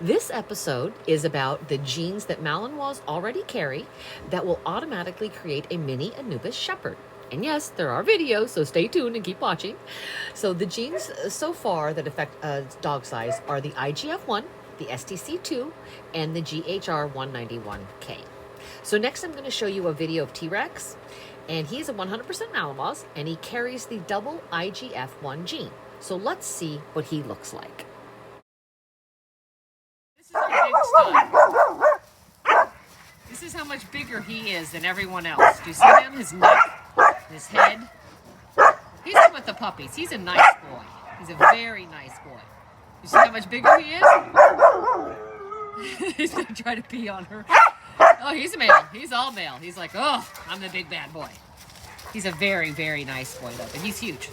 This episode is about the genes that Malinois already carry that will automatically create a mini Anubis shepherd. And yes, there are videos, so stay tuned and keep watching. So the genes so far that affect dog size are the IGF-1, the STC2, and the GHR191K. So next I'm going to show you a video of T-Rex, and he's a 100% Malinois, and he carries the double IGF-1 gene. So let's see what he looks like. This is a big stud. This is how much bigger he is than everyone else. Do you see him? His neck, his head. He's in with the puppies. He's a nice boy. He's a very nice boy. You see how much bigger he is? He's gonna try to pee on her. Oh, he's a male. He's all male. He's like, oh, I'm the big bad boy. He's a very, very nice boy though, but he's huge.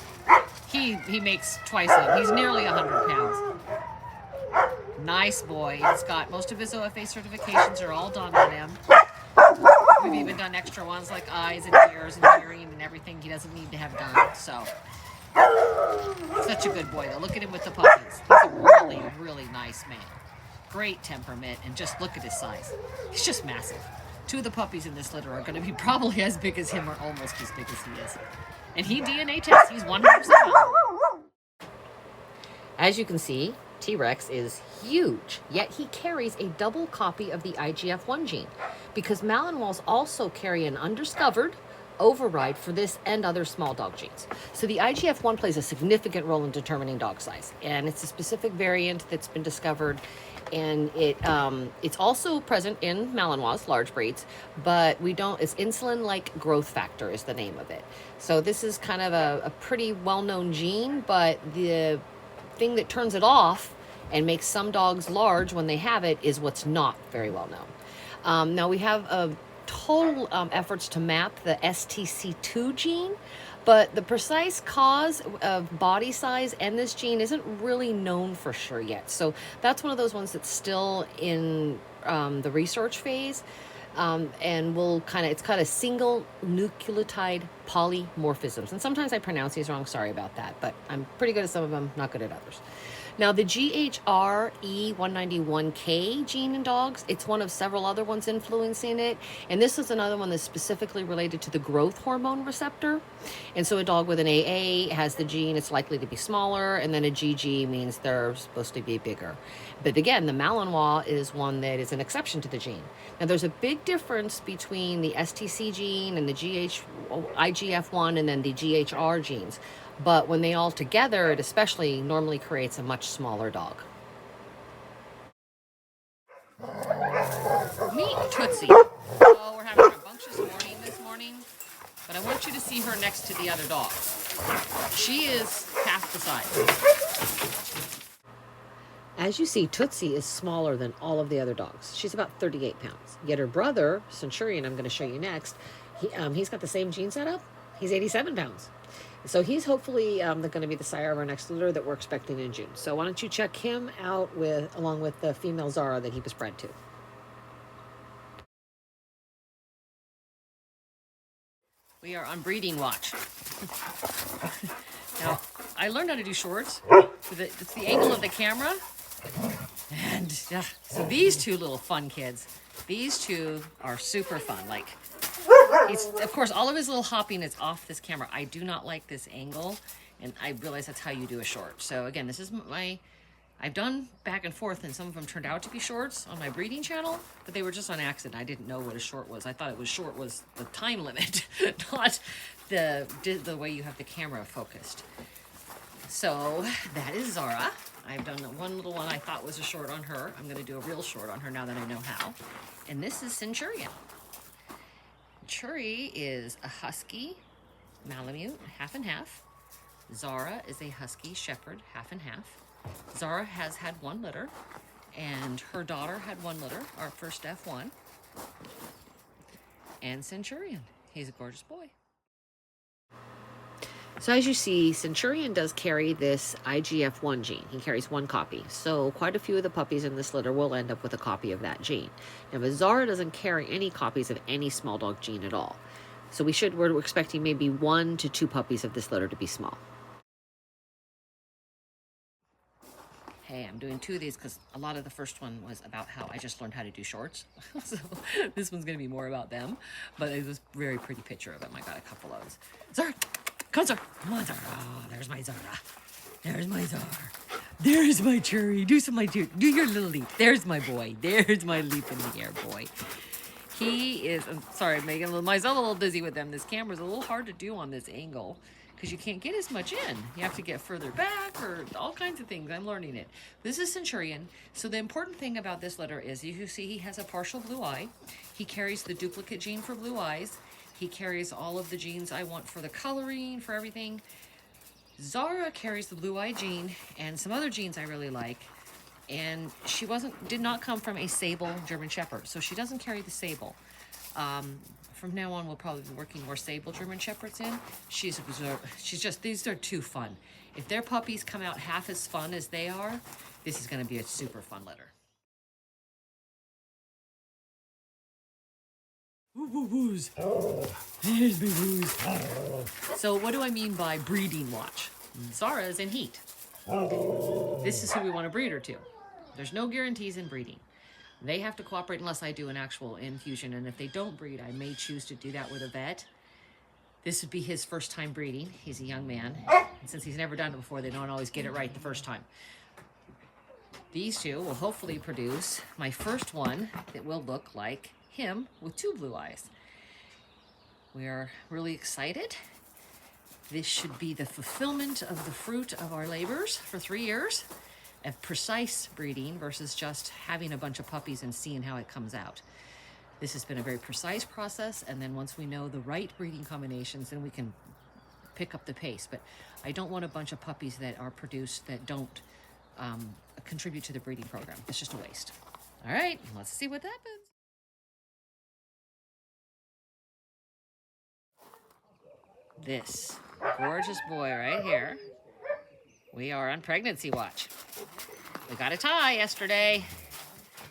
He makes twice of him. He's nearly 100 pounds. Nice boy. He's got most of his OFA certifications are all done on him. We've even done extra ones like eyes and ears and hearing and everything he doesn't need to have done. So, such a good boy though. Look at him with the puppies. He's a really, really nice man. Great temperament, and just look at his size. He's just massive. Two of the puppies in this litter are going to be probably as big as him or almost as big as he is. And he DNA tests. He's 100%. As you can see, T-Rex is huge, yet he carries a double copy of the IGF-1 gene because Malinois also carry an undiscovered override for this and other small dog genes. So the IGF-1 plays a significant role in determining dog size, and it's a specific variant that's been discovered, and it's also present in Malinois, large breeds, but it's insulin-like growth factor is the name of it. So this is kind of a pretty well-known gene, but the thing that turns it off and makes some dogs large when they have it is what's not very well known. Now we have total efforts to map the STC2 gene, but the precise cause of body size and this gene isn't really known for sure yet. So that's one of those ones that's still in the research phase. And it's kind of single nucleotide polymorphisms. And sometimes I pronounce these wrong, sorry about that, but I'm pretty good at some of them, not good at others. Now, the GHRE191K gene in dogs, it's one of several other ones influencing it. And this is another one that's specifically related to the growth hormone receptor. And so a dog with an AA has the gene, it's likely to be smaller, and then a GG means they're supposed to be bigger. But again, the Malinois is one that is an exception to the gene. Now, there's a big difference between the STC gene and the IGF-1 and then the GHR genes. But when they all together, it especially normally creates a much smaller dog. Meet Tootsie. Oh, we're having a rambunctious morning this morning, but I want you to see her next to the other dog. She is half the size. As you see, Tootsie is smaller than all of the other dogs. She's about 38 pounds. Yet her brother, Centurion, I'm going to show you next, he's got the same gene setup. He's 87 pounds. So he's hopefully going to be the sire of our next litter that we're expecting in June. So why don't you check him out along with the female Zara that he was bred to. We are on breeding watch. Now, I learned how to do shorts. It's the angle of the camera. And so these two little fun kids, these two are super fun. Like, of course, all of his little hopping is off this camera. I do not like this angle, and I realize that's how you do a short. So again, this is I've done back and forth, and some of them turned out to be shorts on my breeding channel, but they were just on accident. I didn't know what a short was. I thought it was short was the time limit, not the way you have the camera focused. So that is Zara. I've done one little one I thought was a short on her. I'm going to do a real short on her now that I know how. And this is Centurion. Churi is a husky Malamute, half and half. Zara is a husky shepherd, half and half. Zara has had one litter, and her daughter had one litter, our first F1. And Centurion, he's a gorgeous boy. So as you see, Centurion does carry this IGF-1 gene. He carries one copy. So quite a few of the puppies in this litter will end up with a copy of that gene. Now, but Zara doesn't carry any copies of any small dog gene at all. So we're expecting maybe 1 to 2 puppies of this litter to be small. Hey, I'm doing 2 of these because a lot of the first one was about how I just learned how to do shorts. So this one's going to be more about them. But it was a very pretty picture of them. I got a couple of those. Zara! Come on, Zara! Come on, Zara! Oh, there's my Zara. There's my Zara. There's my cherry. Do your little leap. There's my boy. There's my leap in the air boy. He is, I'm sorry, I'm making myself a little dizzy with them. This camera's a little hard to do on this angle because you can't get as much in. You have to get further back or all kinds of things. I'm learning it. This is Centurion. So the important thing about this litter is you see he has a partial blue eye. He carries the duplicate gene for blue eyes. He carries all of the genes I want for the coloring, for everything. Zara carries the blue eye gene and some other genes I really like. And she did not come from a sable German Shepherd, so she doesn't carry the sable. From now on, we'll probably be working more sable German Shepherds in. She's just, these are too fun. If their puppies come out half as fun as they are, this is going to be a super fun litter. Woo-woo-woos. There's my woos. So what do I mean by breeding watch? Zara's in heat. This is who we want to breed her to. There's no guarantees in breeding. They have to cooperate unless I do an actual infusion, and if they don't breed, I may choose to do that with a vet. This would be his first time breeding. He's a young man, and since he's never done it before, they don't always get it right the first time. These two will hopefully produce my first one that will look like him with 2 blue eyes. We are really excited. This should be the fulfillment of the fruit of our labors for 3 years of precise breeding versus just having a bunch of puppies and seeing how it comes out. This has been a very precise process, and then once we know the right breeding combinations, then we can pick up the pace. But I don't want a bunch of puppies that are produced that don't contribute to the breeding program. It's just a waste. All right, let's see what happens. This gorgeous boy right here. We are on pregnancy watch. We got a tie yesterday.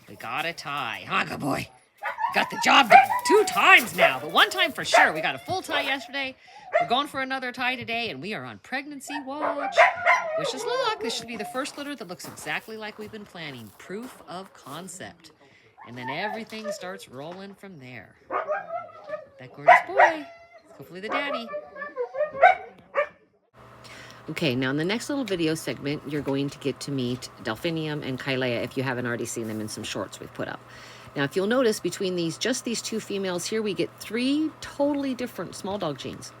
We got a tie. Huh, good boy. Got the job done 2 times now, but 1 time for sure. We got a full tie yesterday. We're going for another tie today, and we are on pregnancy watch. Wish us luck. This should be the first litter that looks exactly like we've been planning. Proof of concept. And then everything starts rolling from there. That gorgeous boy. Hopefully the daddy. Okay, now in the next little video segment, you're going to get to meet Delphinium and Kyla if you haven't already seen them in some shorts we've put up. Now, if you'll notice, between just these 2 females here, we get 3 totally different small dog genes.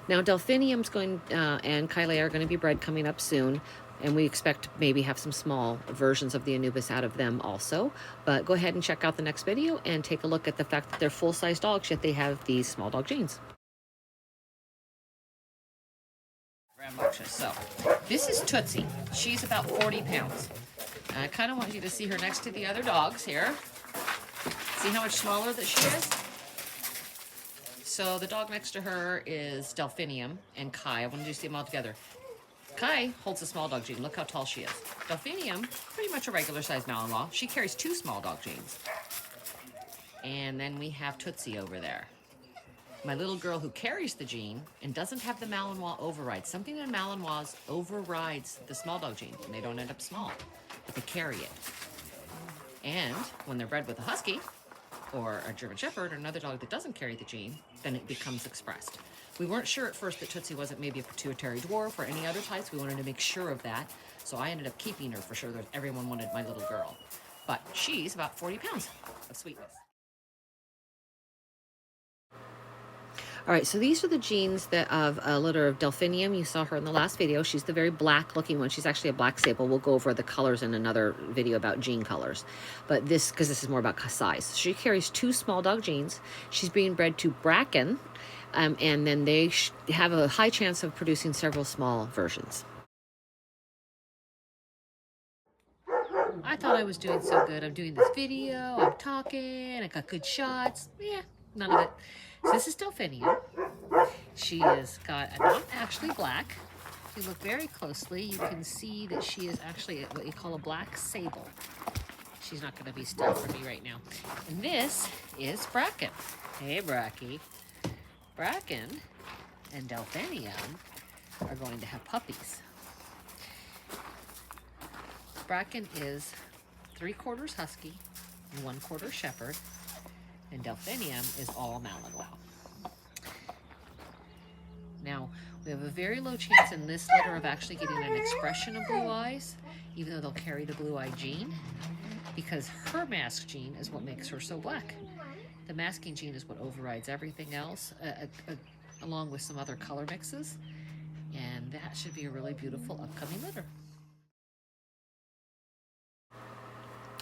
Now, Delphinium's and Kyla are going to be bred coming up soon, and we expect to maybe have some small versions of the Anubis out of them also. But go ahead and check out the next video and take a look at the fact that they're full-size dogs, yet they have these small dog genes. So this is Tootsie. She's about 40 pounds. I kind of want you to see her next to the other dogs here. See how much smaller that she is? So the dog next to her is Delphinium and Kai. I wanted you to see them all together. Kai holds a small dog gene. Look how tall she is. Delphinium, pretty much a regular size Malinois. She carries 2 small dog genes. And then we have Tootsie over there. My little girl who carries the gene and doesn't have the Malinois override. Something in Malinois overrides the small dog gene, and they don't end up small, but they carry it. And when they're bred with a husky or a German Shepherd or another dog that doesn't carry the gene, then it becomes expressed. We weren't sure at first that Tootsie wasn't maybe a pituitary dwarf or any other types. We wanted to make sure of that, so I ended up keeping her for sure that everyone wanted my little girl. But she's about 40 pounds of sweetness. All right, so these are the genes of a litter of Delphinium. You saw her in the last video. She's the very black looking one. She's actually a black sable. We'll go over the colors in another video about gene colors. But because this is more about size. She carries 2 small dog genes. She's being bred to Bracken, and then they have a high chance of producing several small versions. I thought I was doing so good. I'm doing this video, I'm talking, I got good shots. Yeah, none of it. So this is Delphinium. She has got not actually black. If you look very closely, you can see that she is actually what you call a black sable. She's not going to be still for me right now. And this is Bracken. Hey, Bracky. Bracken and Delphinium are going to have puppies. Bracken is 3/4 husky and 1/4 shepherd, and Delphinium is all Malinois. Now, we have a very low chance in this litter of actually getting an expression of blue eyes, even though they'll carry the blue eye gene, because her mask gene is what makes her so black. The masking gene is what overrides everything else, along with some other color mixes, and that should be a really beautiful upcoming litter.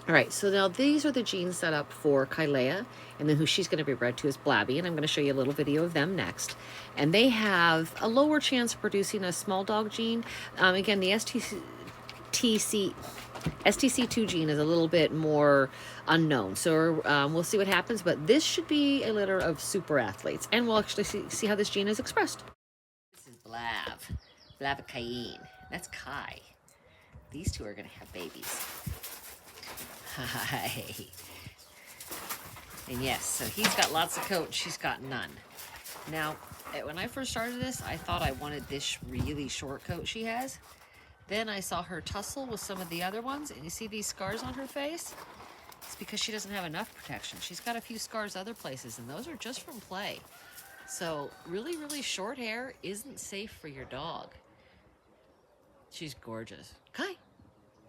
All right, so now these are the genes set up for Kyla, and then who she's going to be bred to is Blabby, and I'm going to show you a little video of them next. And they have a lower chance of producing a small dog gene. Again, the STC2 gene is a little bit more unknown, so we'll see what happens, but this should be a litter of super athletes, and we'll actually see how this gene is expressed. This is Blavacaine. That's Kai. These two are going to have babies. Hi. And yes, so he's got lots of coat, she's got none. Now, when I first started this, I thought I wanted this really short coat she has. Then I saw her tussle with some of the other ones, and you see these scars on her face? It's because she doesn't have enough protection. She's got a few scars other places, and those are just from play. So really, really short hair isn't safe for your dog. She's gorgeous. Kai, can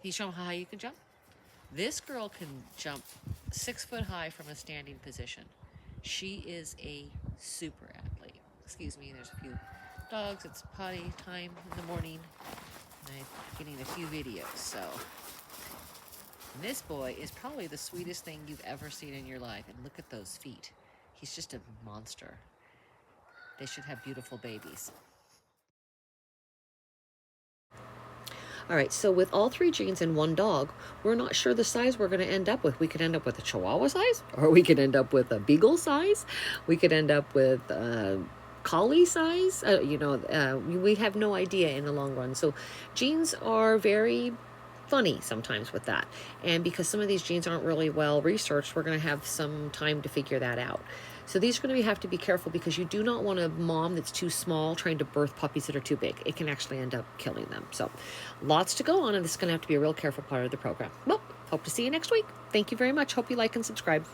you show them how high you can jump? This girl can jump 6 foot high from a standing position. She is a super athlete. Excuse me, there's a few dogs. It's potty time in the morning. I'm getting a few videos, so. And this boy is probably the sweetest thing you've ever seen in your life. And look at those feet. He's just a monster. They should have beautiful babies. All right, so with all 3 genes in one dog, we're not sure the size we're going to end up with. We could end up with a Chihuahua size, or we could end up with a Beagle size. We could end up with collie size. We have no idea in the long run. So genes are very funny sometimes with that. And because some of these genes aren't really well researched, we're going to have some time to figure that out. So these are going to have to be careful, because you do not want a mom that's too small trying to birth puppies that are too big. It can actually end up killing them. So lots to go on, and this is going to have to be a real careful part of the program. Well, hope to see you next week. Thank you very much. Hope you like and subscribe.